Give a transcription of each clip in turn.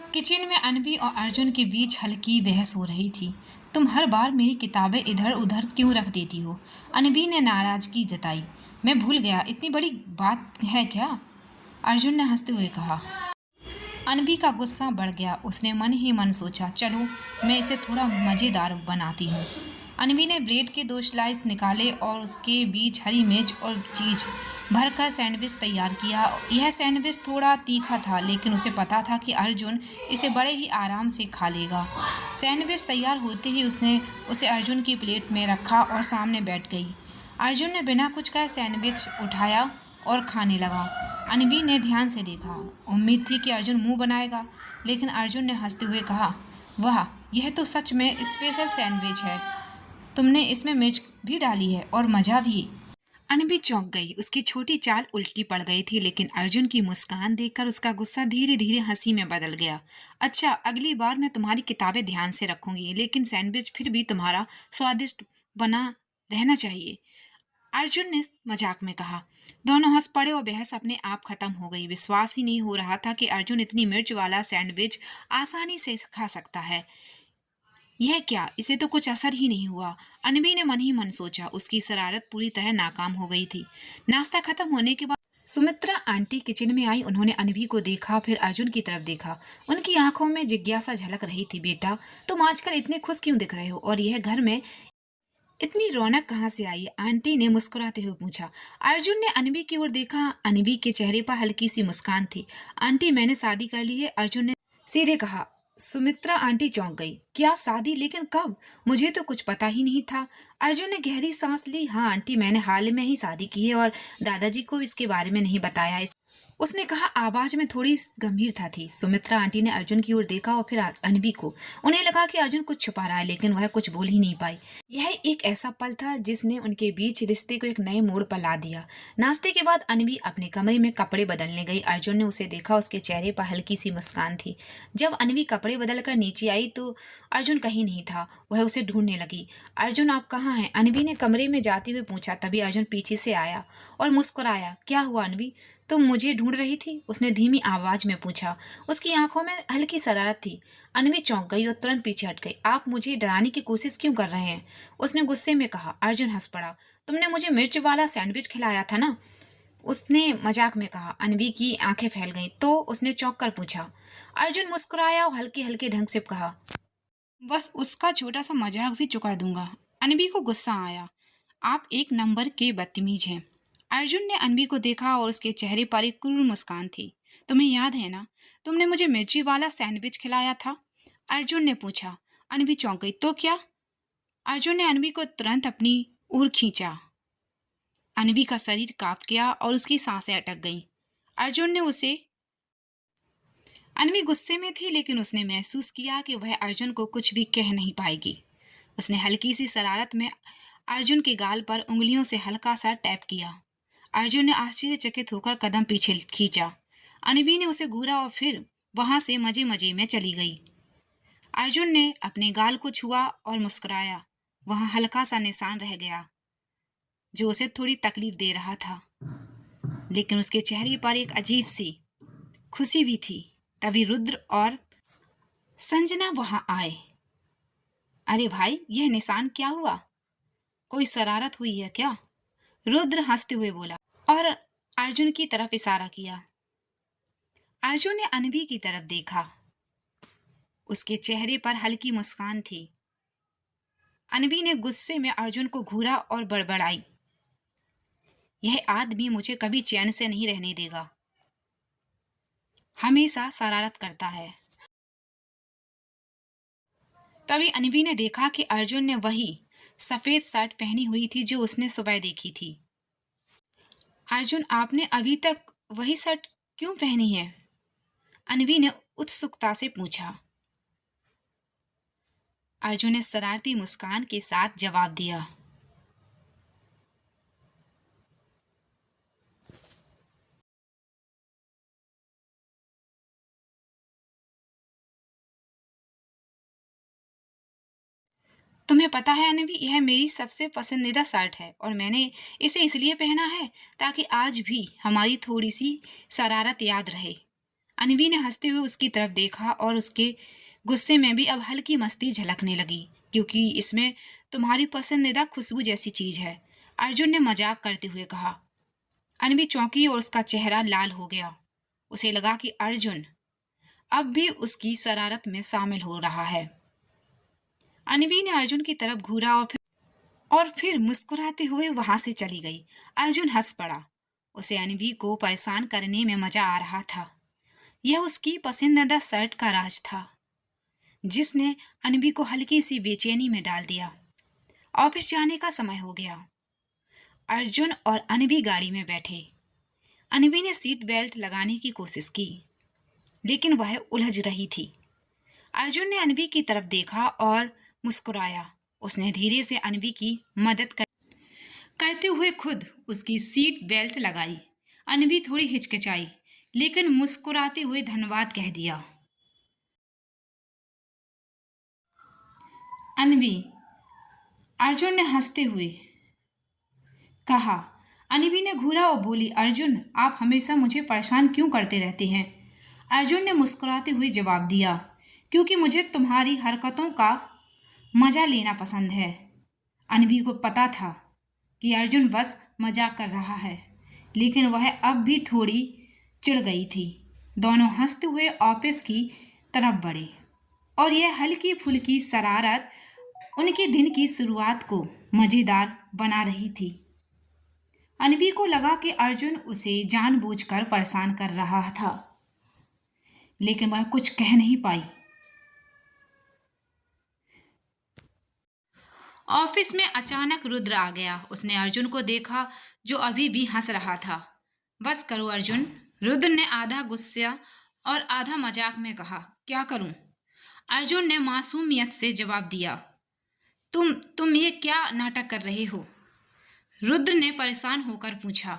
Kitchen में अनवी और अर्जुन के बीच हल्की बहस हो रही थी। तुम हर बार मेरी किताबें इधर उधर क्यों रख देती हो? अनवी ने नाराजगी जताई। मैं भूल गया, इतनी बड़ी बात है क्या? अर्जुन ने हंसते हुए कहा। अनवी का गुस्सा बढ़ गया। उसने मन ही मन सोचा, चलो मैं इसे थोड़ा मज़ेदार बनाती हूँ। अनवी ने ब्रेड के 2 स्लाइस निकाले और उसके बीच हरी मिर्च और चीज भरकर सैंडविच तैयार किया। यह सैंडविच थोड़ा तीखा था, लेकिन उसे पता था कि अर्जुन इसे बड़े ही आराम से खा लेगा। सैंडविच तैयार होते ही उसने उसे अर्जुन की प्लेट में रखा और सामने बैठ गई। अर्जुन ने बिना कुछ कहे सैंडविच उठाया और खाने लगा। अनवी ने ध्यान से देखा। उम्मीद थी कि अर्जुन मुंह बनाएगा, लेकिन अर्जुन ने हंसते हुए कहा, वाह, यह तो सच में स्पेशल सैंडविच है। तुमने इसमें मिर्च भी डाली है और मजा भी। अनवी चौंक गई। उसकी छोटी चाल उल्टी पड़ गई थी, लेकिन अर्जुन की मुस्कान देखकर उसका गुस्सा धीरे धीरे हंसी में बदल गया। अच्छा, अगली बार मैं तुम्हारी किताबें ध्यान से रखूंगी, लेकिन सैंडविच फिर भी तुम्हारा स्वादिष्ट बना रहना चाहिए, अर्जुन ने मजाक में कहा। दोनों हंस पड़े और बहस अपने आप खत्म हो गई। विश्वास ही नहीं हो रहा था कि अर्जुन इतनी मिर्च वाला सैंडविच आसानी से खा सकता है। यह क्या, इसे तो कुछ असर ही नहीं हुआ, अनवी ने मन ही मन सोचा। उसकी शरारत पूरी तरह नाकाम हो गई थी। नाश्ता खत्म होने के बाद सुमित्रा आंटी किचन में आई। उन्होंने अनवी को देखा, फिर अर्जुन की तरफ देखा। उनकी आंखों में जिज्ञासा झलक रही थी। बेटा, तुम आजकल इतने खुश क्यों दिख रहे हो, और यह घर में इतनी रौनक कहाँ से आई? आंटी ने मुस्कुराते हुए पूछा। अर्जुन ने अनवी की ओर देखा। अनवी के चेहरे पर हल्की सी मुस्कान थी। आंटी, मैंने शादी कर ली है, अर्जुन ने सीधे कहा। सुमित्रा आंटी चौंक गई। क्या शादी? लेकिन कब? मुझे तो कुछ पता ही नहीं था। अर्जुन ने गहरी सांस ली। हाँ आंटी, मैंने हाल में ही शादी की है और दादाजी को इसके बारे में नहीं बताया। उसने कहा, आवाज में थोड़ी गंभीरता थी। सुमित्रा आंटी ने अर्जुन की ओर देखा और फिर अनवी को। उन्हें लगा कि अर्जुन कुछ छुपा रहा है, लेकिन वह कुछ बोल ही नहीं पाई। यह एक ऐसा पल था जिसने उनके बीच रिश्ते को एक नए मोड़ पर ला दिया। नाश्ते के बाद अनवी अपने कमरे में कपड़े बदलने गई। अर्जुन ने उसे देखा। उसके चेहरे पर हल्की सी मुस्कान थी। जब अनवी कपड़े बदलकर नीचे आई तो अर्जुन कहीं नहीं था। वह उसे ढूंढने लगी। अर्जुन, आप कहाँ हैं? अनवी ने कमरे में जाते हुए पूछा। तभी अर्जुन पीछे से आया और मुस्कुराया। क्या हुआ अनवी, तुम मुझे ढूंढ रही थी? उसने धीमी आवाज में पूछा। उसकी आंखों में हल्की शरारत थी। अनवी चौंक गई और तुरंत पीछे हट गई। आप मुझे डराने की कोशिश क्यों कर रहे हैं? उसने गुस्से में कहा। अर्जुन हंस पड़ा। तुमने मुझे मिर्च वाला सैंडविच खिलाया था ना, उसने मजाक में कहा। अनवी की आंखें फैल गईं तो उसने चौंक कर पूछा। अर्जुन मुस्कुराया और हल्के हल्के ढंग से कहा, बस उसका छोटा सा मजाक भी चुका दूंगा। अनवी को गुस्सा आया। आप एक नंबर के बदतमीज हैं। अर्जुन ने अनवी को देखा और उसके चेहरे पर एक क्रूर मुस्कान थी। तुम्हें याद है ना, तुमने मुझे मिर्ची वाला सैंडविच खिलाया था, अर्जुन ने पूछा। अनवी चौंक गई। तो क्या? अर्जुन ने अनवी को तुरंत अपनी ओर खींचा। अनवी का शरीर कांप गया और उसकी सांसें अटक गईं। अर्जुन ने उसे अनवी गुस्से में थी, लेकिन उसने महसूस किया कि वह अर्जुन को कुछ भी कह नहीं पाएगी। उसने हल्की सी शरारत में अर्जुन के गाल पर उंगलियों से हल्का सा टैप किया। अर्जुन ने आश्चर्यचकित होकर कदम पीछे खींचा। अनवी ने उसे घूरा और फिर वहां से मजे मजे में चली गई। अर्जुन ने अपने गाल को छुआ और मुस्कुराया। वहां हल्का सा निशान रह गया जो उसे थोड़ी तकलीफ दे रहा था, लेकिन उसके चेहरे पर एक अजीब सी खुशी भी थी। तभी रुद्र और संजना वहां आए। अरे भाई, यह निशान क्या हुआ? कोई शरारत हुई है क्या? रुद्र हंसते हुए बोला और अर्जुन की तरफ इशारा किया। अर्जुन ने अनवी की तरफ देखा। उसके चेहरे पर हल्की मुस्कान थी। अनवी ने गुस्से में अर्जुन को घूरा और बड़बड़ाई, यह आदमी मुझे कभी चैन से नहीं रहने देगा, हमेशा शरारत करता है। तभी अनवी ने देखा कि अर्जुन ने वही सफेद शर्ट पहनी हुई थी जो उसने सुबह देखी थी। अर्जुन, आपने अभी तक वही शर्ट क्यों पहनी है? अनवी ने उत्सुकता से पूछा। अर्जुन ने शरारती मुस्कान के साथ जवाब दिया, तुम्हें पता है अनवी, यह मेरी सबसे पसंदीदा शर्ट है और मैंने इसे इसलिए पहना है ताकि आज भी हमारी थोड़ी सी शरारत याद रहे। अनवी ने हंसते हुए उसकी तरफ देखा और उसके गुस्से में भी अब हल्की मस्ती झलकने लगी, क्योंकि इसमें तुम्हारी पसंदीदा खुशबू जैसी चीज है, अर्जुन ने मजाक करते हुए कहा। अनवी चौंकी और उसका चेहरा लाल हो गया। उसे लगा कि अर्जुन अब भी उसकी शरारत में शामिल हो रहा है। अनवी ने अर्जुन की तरफ घूरा और फिर मुस्कुराते हुए वहां से चली गई। अर्जुन हंस पड़ा। उसे अनवी को परेशान करने में मजा आ रहा था। यह उसकी पसंदीदा शर्ट का राज था, जिसने अनवी को हल्की सी बेचैनी में डाल दिया। ऑफिस जाने का समय हो गया। अर्जुन और अनवी गाड़ी में बैठे। अनवी ने सीट बेल्ट लगाने की कोशिश की, लेकिन वह उलझ रही थी। अर्जुन ने अनवी की तरफ देखा और मुस्कुराया। उसने धीरे से अनवी की मदद करते हुए खुद उसकी सीट बेल्ट लगाई। अनवी थोड़ी हिचकिचाई, लेकिन मुस्कुराते हुए धन्यवाद कह दिया। अनवी, अर्जुन ने हंसते हुए कहा। अनवी ने घूरा और बोली, अर्जुन आप हमेशा मुझे परेशान क्यों करते रहते हैं? अर्जुन ने मुस्कुराते हुए जवाब दिया, क्योंकि मुझे तुम्हारी हरकतों का मजा लेना पसंद है। अनवी को पता था कि अर्जुन बस मजाक कर रहा है, लेकिन वह अब भी थोड़ी चिढ़ गई थी। दोनों हंसते हुए ऑफिस की तरफ बढ़े और यह हल्की फुल्की शरारत उनके दिन की शुरुआत को मजेदार बना रही थी। अनवी को लगा कि अर्जुन उसे जानबूझकर परेशान कर रहा था, लेकिन वह कुछ कह नहीं पाई। ऑफिस में अचानक रुद्र आ गया। उसने अर्जुन को देखा, जो अभी भी हंस रहा था। बस करो अर्जुन, रुद्र ने आधा गुस्सा और आधा मजाक में कहा। क्या करूं? अर्जुन ने मासूमियत से जवाब दिया। तुम ये क्या नाटक कर रहे हो? रुद्र ने परेशान होकर पूछा।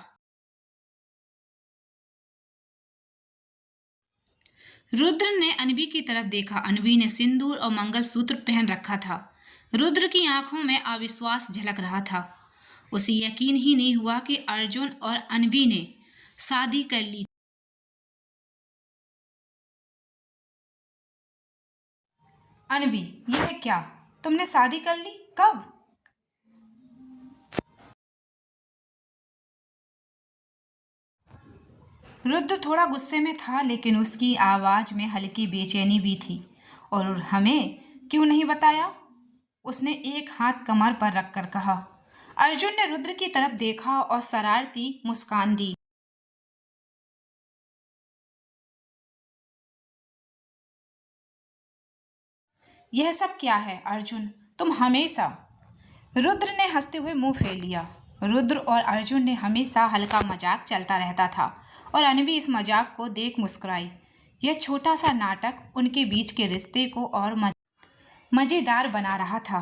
रुद्र ने अनवी की तरफ देखा। अनवी ने सिंदूर और मंगलसूत्र पहन रखा था। रुद्र की आंखों में अविश्वास झलक रहा था। उसे यकीन ही नहीं हुआ कि अर्जुन और अनवी ने शादी कर ली। अनवी, यह क्या? तुमने शादी कर ली? कब? रुद्र थोड़ा गुस्से में था, लेकिन उसकी आवाज में हल्की बेचैनी भी थी। और हमें क्यों नहीं बताया? उसने एक हाथ कमर पर रखकर कहा। अर्जुन ने रुद्र की तरफ देखा और शरारती मुस्कान दी। यह सब क्या है अर्जुन? तुम हमेशा। रुद्र ने हंसते हुए मुंह फेर लिया। रुद्र और अर्जुन ने हमेशा हल्का मजाक चलता रहता था और अनवी इस मजाक को देख मुस्कुराई। यह छोटा सा नाटक उनके बीच के रिश्ते को और मजेदार बना रहा था।